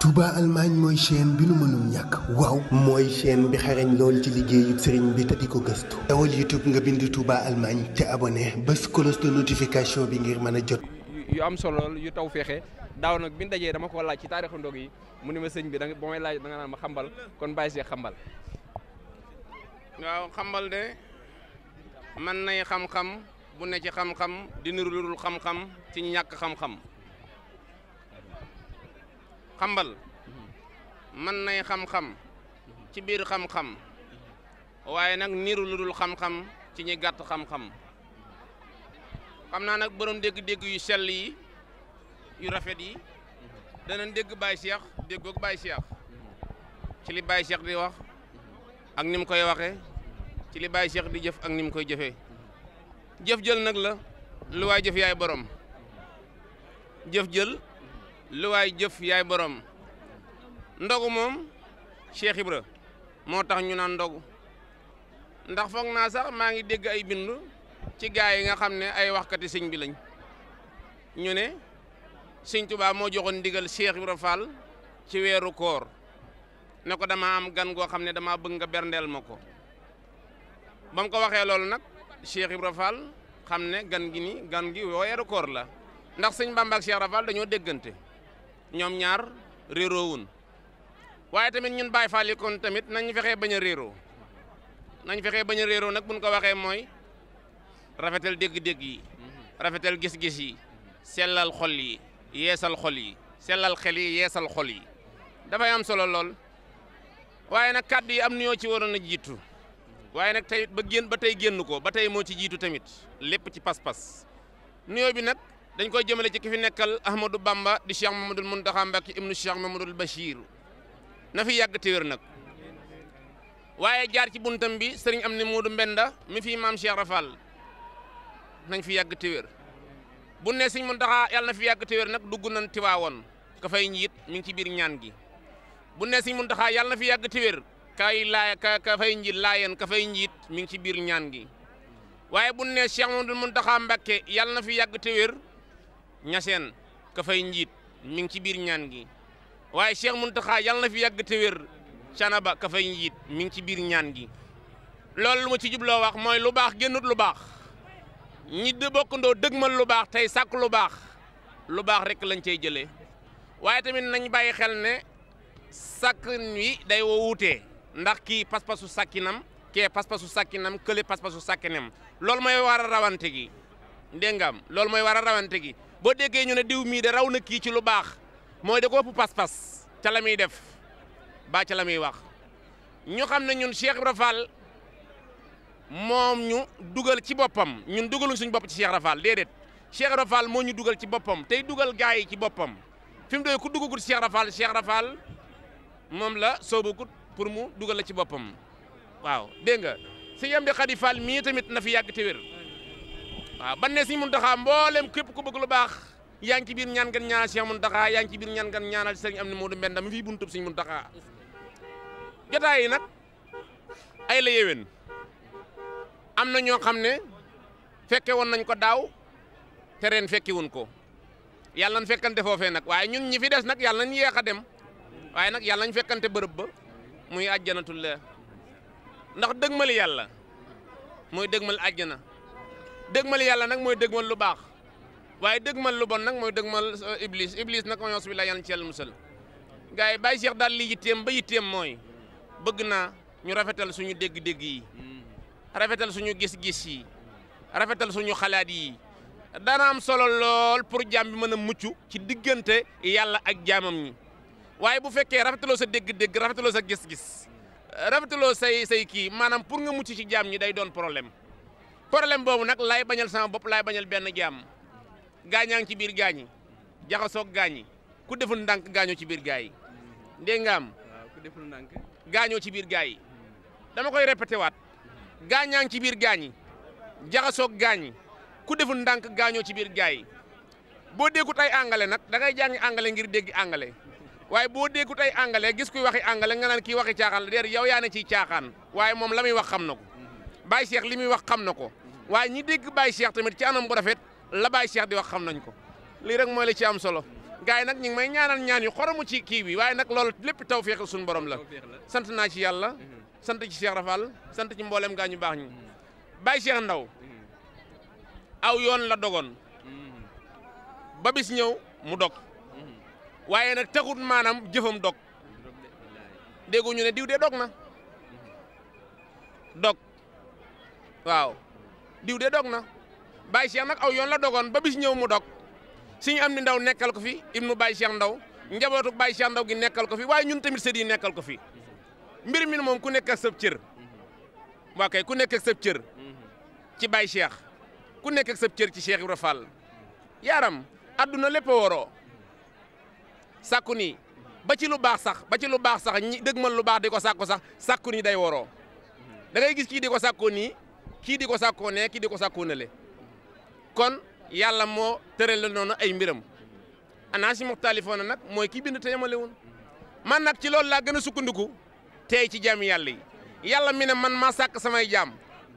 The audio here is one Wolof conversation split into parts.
Touba Allemagne mooy chaîne bi nu mënul ñàkk waaw mooy chaîne bi xarañ lool ci liggéeyu sëriñ bi te di ko gëstu dawal YouTube nga bind Touba Allemagne te abonné bés cloche de notification bi ngir mën a jot yu am solo yu taw feexe daaw nag bi ñu dajee dama ko laaj ci taarixu ndog yi mu ne ma sëñ bi ba may laaj da nga naan ma xambal kon bàyyi see xambal. waaw xambal de man nay xam-xam bu ne ci xam-xam di niru lu dul xam-xam ci ñàkk xam-xam xambal man nay xam-xam ci biir xam-xam waaye nag niru lu dul xam-xam ci ñi gàtt xam-xam xam naa nag borom dégg-dégg yu sell yi yu rafet yi danañ dégg Baye Cheikh déggoog Baye Cheikh ci li Baye Cheikh di wax ak ni mu koy waxee ci li Baye Cheikh di jëf ak ni mu koy jëfee jëf jël nag la lu waay jëf yaay borom jëf jël lu waay jëf yaay borom ndogu moom Cheikh Ibra moo tax ñu naan ndogu ndax foog naa sax maa ngi dégg ay bind ci gaa yi nga xam ne ay waxkati sëñ bi lañ ñu ne sëñ Tuubaa moo joxoon ndigal Cheikh Ibra Fall ci weeru koor ne ko dama am gan goo xam ne dama bëgg nga berndeel ma ko ba mu ko waxee loolu nag Cheikh Ibra Fall xam ne gan gi weeru koor la ndax sëñ Bamba ak Cheikh Ibra Fall dañoo déggante ñoom ñaar réeroowun waaye tamit ñun Baay Faal yi kon tamit nañ fexee bañ a réeroo nag buñ ko waxee mooy rafetal dégg-dégg yi rafetal gis-gis yi sellal xol yi yeesal xol yi sellal xel yi yeesal xol yi dafay am solo lool waaye nag kàddu yi am nuyoo ci waroon a jiitu waaye nag tey ba tey génn ko ba tey moo ci jiitu tamit lépp ci pas-pas nuyoo bi nag dañ koy jëmale ci ki fi nekkal Ahmadou Bamba di Cheikh Mamadou Mountakha Mbacké ibnu Cheikh Mamadou Bachir na fi yàgg te wér nag waaye jaar ci buntam bi sëriñ am ni Moodu Mbenda mi fi maam Cheikh Rafal nañ fi yàgg te wér bu ne sëriñ Mountakha yàlla na fi yàgg te wér nag dugg nañ Tiwaawoon ka fay njiit mi ngi ci biir ñaan gi bu ne sëriñ Mountakha yàlla na fi yàgg te wér ka fay njiit laayeen ka fay njiit mi ngi ci biir ñaan gi waaye bu ne Cheikh Mamadou Mountakha Mbacké yàlla na fi yàgg te wér ñaseen ka fay njiit mi ngi ci biir ñaan gi waaye Cheikh Mountakha yàlla na fi yàgg te wér canaba ka fay njiit mi ngi ci biir ñaan gi loolu lu ma ci jubloo wax mooy lu baax génnut lu baax ñi de bokkandoo dëgmal lu baax tey sàkk lu baax rek lañ cey jëlee waaye tamit nañ bàyyi xel ne sàkk wi day wuutee ndax kii pas-pasu sàkkinam kee pas-pasu sàkkinam kële pas-pasu sàkkinam loolu mooy war a rawante gi dégg nga am loolu mooy war a rawante gi boo déggee ñu ne diw mii de raw na kii ci lu baax mooy da ko ëpp pas-pas ca la muy def ba ca la muy wax ñu xam ne ñun Cheikh Ibra Fall moom ñu dugal ci boppam ñun dugaluñ suñu bopp ci Cheikh Ibra Fall déedéet Cheikh Ibra Fall moo ñu dugal ci boppam tey dugal gaa yi ci boppam fi mu doy ku dugagut Cheikh Ibra Fall moom la soobagut pour mu dugal la ci boppam waaw dégg nga sëñ Amdi Xadi Fall mii tamit na fi yàgg te wér waaw ban ne sëñ Muntaxa mboolem képp ku bëgg lu baax yaa ngi ci biir ñaan gan ñaanal Cheikh Muntaxa yaa ngi ci biir ñaan gan ñaanal sëriñ am ni Moodu Mbenda mi fii buntub sëñ Muntaxa jotaay yi nag ay la yéwén am na ñoo xam ne fekke woon nañ ko daaw te ren fekke wuñ ko yàlla nañ fekkante foofee nag waaye ñun ñi fi des nag yàlla nañ yéex a dem waaye nag yàlla nañ fekkante bërëb ba muy àjjanatul la ndax dëgmali yàlla mooy dëgmal àjjana dëgmal yàlla nag mooy dëgmal lu baax waaye dëgmal lu bon nag mooy dëgmal iblis nag ma yos bi la yan ci yàlla musal gars yi Baye Cheikh daal li yitteem ba yitteem mooy bëgg naa ñu rafetal suñu dégg-dégg yi rafetal suñu gis-gis yi rafetal suñu xalaat yi dana am solo lool pour jaam bi mën a mucc ci diggante yàlla ak jaamam ñi waaye bu fekkee rafetaloo sa dégg-dégg rafetaloo sa gis-gis rafetaloo say kii maanaam pour nga mucc ci jaam ñi day doon problème boobu nag laay bañal sama bopp laay bañal benn jaam gaañaa ngi ci biir gaañi jaxasoog gaañi ku deful ndànk gaañoo ci biir gaa yi dégg nga am ku deful ndànk gaañoo ci biir gaa yi dama koy répété waat gaañaa ngi ci biir gaañi jaxasoog gaañi ku deful ndànk gaañoo ci biir gaa yi boo déggut ay angale nag da ngay jàngi angale ngir dégg angale waaye boo déggut ay angale gis kuy waxi angale nga naan kii waxi caaxaan la déedéet yow yaa ne ciy caaxaan waaye moom la muy wax xam na ko Baye Cheikh li muy wax xam na ko waaye ñi dégg Baye Cheikh tamit ci anam bu rafet la Baye Cheikh di wax xam nañ ko lii rek mooy la ci am solo gars yi nag ñu ngi may ñaanal ñaan yu xoromu ci kii bi waaye nag loolu lépp tawfeex suñu borom la sant naa ci yàlla sant ci Cheikh Rafal sant ci mboolem gaa ñu baax ñi Baye Cheikh Ndaw aw yoon la dogoon ba bis ñëw mu dog waaye nag taxut maanaam jëfam dog déggu ñu ne diw de dog na dog waaw diw de dog na Baye Cheikh nag aw yoon la dogoon ba bis ñëw mu dog suñu am ni ndaw nekkal ko fi ibnu Baye Cheikh Ndaw njabootu Baye Cheikh Ndaw gi nekkal ko fi waaye ñun tamit sët yi nekkal ko fi mbir mi moom ku nekk ak sab cër waa kay ku nekk ak sab cër ci Baye Cheikh ku nekk ak sab cër ci Cheikh Ibra Fall yaaram adduna lépp a waroo sàkku nii ba ci lu baax sax ñi dëgmal lu baax di ko sàkku sax sàkku nii day waroo da ngay gis kii di ko sàkkoo nii kii di ko sàkkoo ne kii di ko sàkkoo nele kon yàlla moo tëral noonu ay mbiram anaasi muxtalifoona nag mooy kii bind te yemalewun man nag ci loolu laa gën a sukkandiku tey ci jaami yàlla yi yàlla mi ne man maa sàkk samay jaam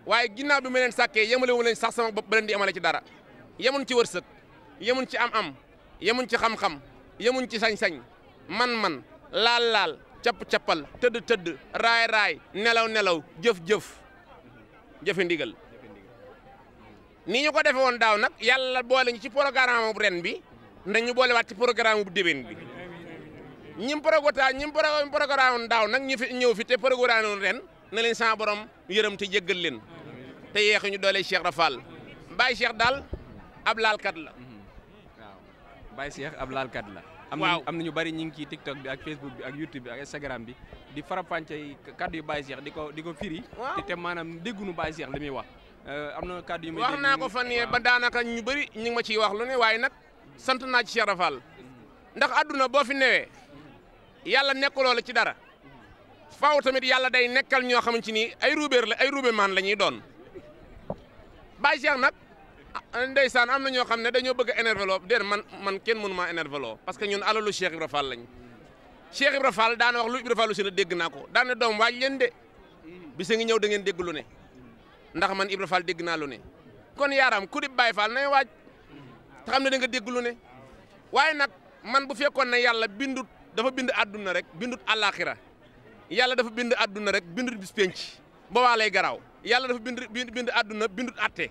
waaye ginnaaw bi ma leen sàkkee yemalewu leen sax sama bopp ba leen di emale ci dara yemun ci wërsëg yemun ci am-am yemun ci xam-xam yemun ci sañ-sañ man laal capp-cappal tëdd raay nelaw jëfe ndigal ni ñu ko defe woon daaw nag yàlla boole ñu ci programme bu ren bi ndax ñu boole waat ci programme bu déwén bi ñim programme daaw nag ñu fi ñëw fi te programme woon ren na leen sama borom yërëm te jéggal leen te yeexu ñu doole Cheikh Rafal Baye Cheikh daal ab laalkat la waaw Baye Cheikh ab laalkat la am na ñu bari ñu ngi ci TikTok bi ak Facebook bi ak YouTube bi ak Instagram bi di farapànce kaddu yu Baye Cheikh di ko firi te maanaam déggunu Baye Cheikh li muy wax am na kaddu yu muy wax naa ko fan yee ba daanaka ñu bëri ñu ngi ma ciy wax lu ne waaye nag sant naa ci Cheikh Rafal ndax adduna boo fi newee yàlla nekkuloo la ci dara faaw tamit yàlla day nekkal ñoo xamante ni ay ruube maan la ñuy doon Baye Cheikh nag ndeysaan am na ñoo xam ne dañoo bëgg a énervé loo déet man kenn mënu maa énervé loo parce que ñun alalu Cheikh Ibra Fall lañ Cheikh Ibra Fall daana wax lu Ibra Fall si na dégg naa ko daana doom waaj leen de bisa ngi ñëw da ngeen dégg lu ne ndax man Ibra Fall dégg naa lu ne kon yaaram ku di Baye Fall nay waaj te xam ne da nga dégg lu ne waaye nag man bu fekkoon ne yàlla dafa bind àdduna rek bindut àllaaxira yàlla dafa bind àdduna rek bindut bis penc boobaa lay garaaw yàlla dafa bind àdduna bindut atte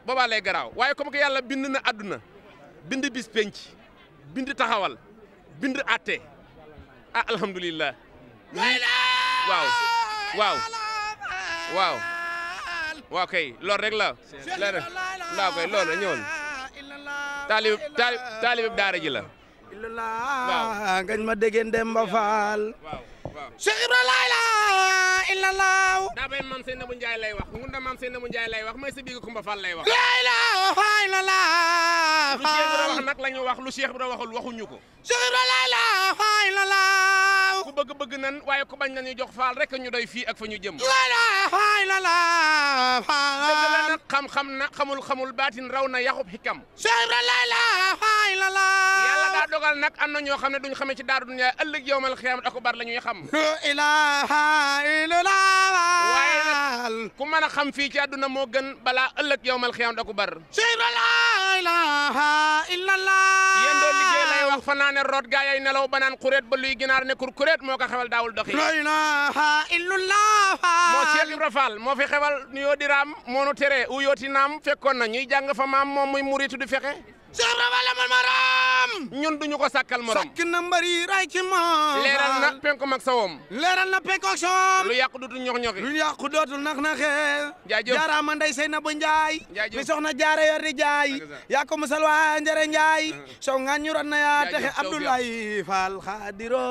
boobaa lay garaaw waaye comme que yàlla bind na àdduna bind bis penc bind taxawal bind atte ah alhamdulilah waaw kay loolu rek la laa koy loolu ñëwoon taalib daara ji la waaw ngañ ma dégeen Demba Fall Cheikh Ibra la ilaha illallah daa bay maam Seynabou Ndiaye lay wax ngunda maam Seynabou Ndiaye lay wax may sa biiga Kumba Fall lay wax la ilaha illallah lu Cheikh Ibra wax nag la ñu wax lu Cheikh Ibra waxul waxuñu ko Cheikh Ibra la ilaha illallah ku bëgg nan waaye ku bañ nañu jox Fall rek ñu doy fii ak fa ñu jëm la ilaha illallah dëgg la nag xam-xam na xamul baatin raw na yaxub xikam Cheikh Ibra la ilaha illallah yàlla daa dogal nag am na ñoo xam ne duñ xamee ci daaru dunya ëllëg yowmal xiyaamati akubar la ñuy xam la ilaha illallah waaye nag ku mën a xam fii ci àdduna moo gën balaa ëllëg yowmal xiyaamati akubar Cheikh Ibra la ilaha illallah yéen doo liggéey lay wax fa naa ne root gaa yay nelaw banaan xuréet ba luy ginaar ne kuréet moo ko xewal daawul doxi la ilaha illallah moo Cheikh Ibra Fall moo fi xewal nuyoo diraam moo nu tere u yooti naam fekkoon na ñuy jàng fa maam moom muy muritu di fexe Cheikh Ibra Fall man maram ñun duñu ko sàkkal morom sakk na mbari ray ci moom leeral na penku mag sa woom leeral na penku ak soom lu yàqu dootul ñox-ñoxi lu yàqu dootul nax-naxee jaajëf jaaraama ndey Seynabou Ndiaye jaajëf mi soxna jaare yor di jaay yaa ko musal waa njare Ndiaye sow nga ñu ron na yaa texe Abdoulaye Fall Khadiro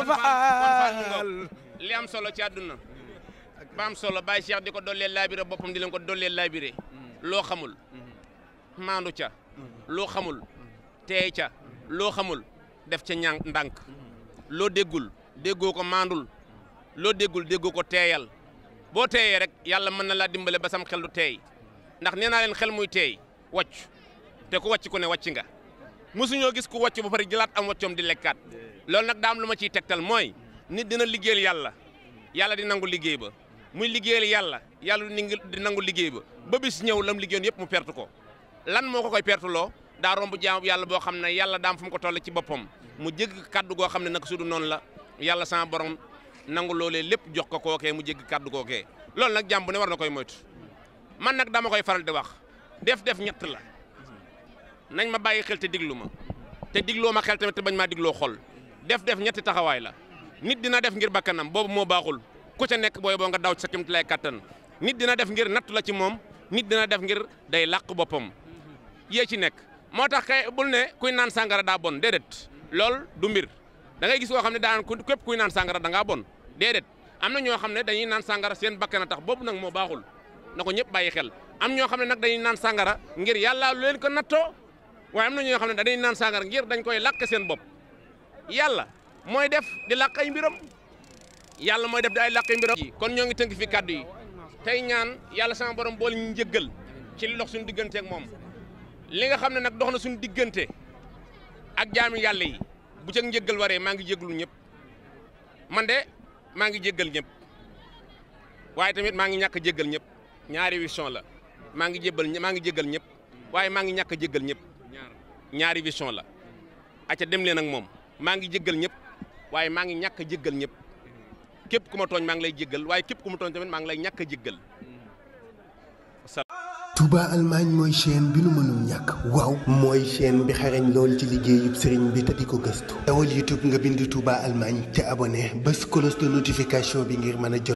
Fall li am solo ci àdduna ba am solo Baye Cheikh di ko dolleel laabire boppam di leen ko dolleel laabire loo xamul maandu ca loo xamul teey ca loo xamul def ca ndànk loo déggoo ko maandul loo déggoo ko teeyal boo teeyee rek yàlla mën na laa dimbale ba sam xel du teey ndax nee naa leen xel muy teey wàcc te ku wàcc ku ne wàcc nga mosuñoo gis ku wàcc ba pare jëlaat am wàccoom di lekkaat loolu nag daam lu ma ciy tegtal mooy nit dina liggéeyal yàlla di nangu liggéey ba muy liggéeyal yàlla di nangu liggéey ba bis ñëw lam liggéeyoon yëpp mu perte ko lan moo ko koy perteloo daa romb jaamu yàlla boo xam ne yàlla daam fu mu ko toll ci boppam mu jégg kaddu goo xam ne nag sudu noonu la yàlla sama borom nangu loolee lépp jox ko kookee mu jégg kaddu kookee loolu nag jàmm bu ne war na koy moytu man nag dama koy faral di wax def ñett la nañ ma bàyyi xel te diglu ma te digloo ma xel tamit te bañ maa digloo xol def ñetti taxawaay la nit dina def ngir bakkanam boobu moo baaxul ku ca nekk booy boo nga daw ci sa kéemtu lay kattan nit dina def ngir natt la ci moom nit dina def ngir day làq boppam yee ci nekk moo tax kay bul ne kuy naan sàngara daa bon déedéet loolu du mbir da ngay gis koo xam ne daan képp kuy naan sàngara da ngaa bon déedéet am na ñoo xam ne dañuy naan sàngara seen bakkan a tax boobu nag moo baaxul na ko ñëpp bàyyi xel am ñoo xam ne nag dañuy naan sàngara ngir yàlla lu leen ko nattoo waaye am na ñoo xam ne dañuy naan sàngara ngir dañ koy làq seen bopp yàlla mooy def di làq ay mbiram yàlla mooy def di ay làq ay mbiram kon ñoo ngi tënk fi kàddu yi tey ñaan yàlla sama borom boole ñu njëggal ci li dox suñu diggante ak moom li nga xam ne nag dox na suñu diggante ak jaami yàlla yi bu ca njëggal waree maa ngi jéggalu ñëpp man de maa ngi jéggal ñëpp waaye tamit maa ngi ñàkk a jéggal ñëpp ñaari vision la maa ngi jéggal ñëpp waaye maa ngi ñàkk a jéggal ñëpp ñaari vision la acca dem leen ak moom maa ngi jéggal ñëpp waaye maa ngi ñàkk a jéggal ñëpp képp ku ma tooñ maa ngi lay jéggal waaye képp ku ma tooñ tamit maa ngi lay ñàkk a jéggal. Touba Allemagne mooy chaîne bi nu mënul ñàkk waaw mooy chaîne bi xarañ lool ci liggéeyub sëriñ bi te di ko gëstu dawal YouTube nga bind Touba Allemagne te abonné bés cloche de notification bi ngir mën a jot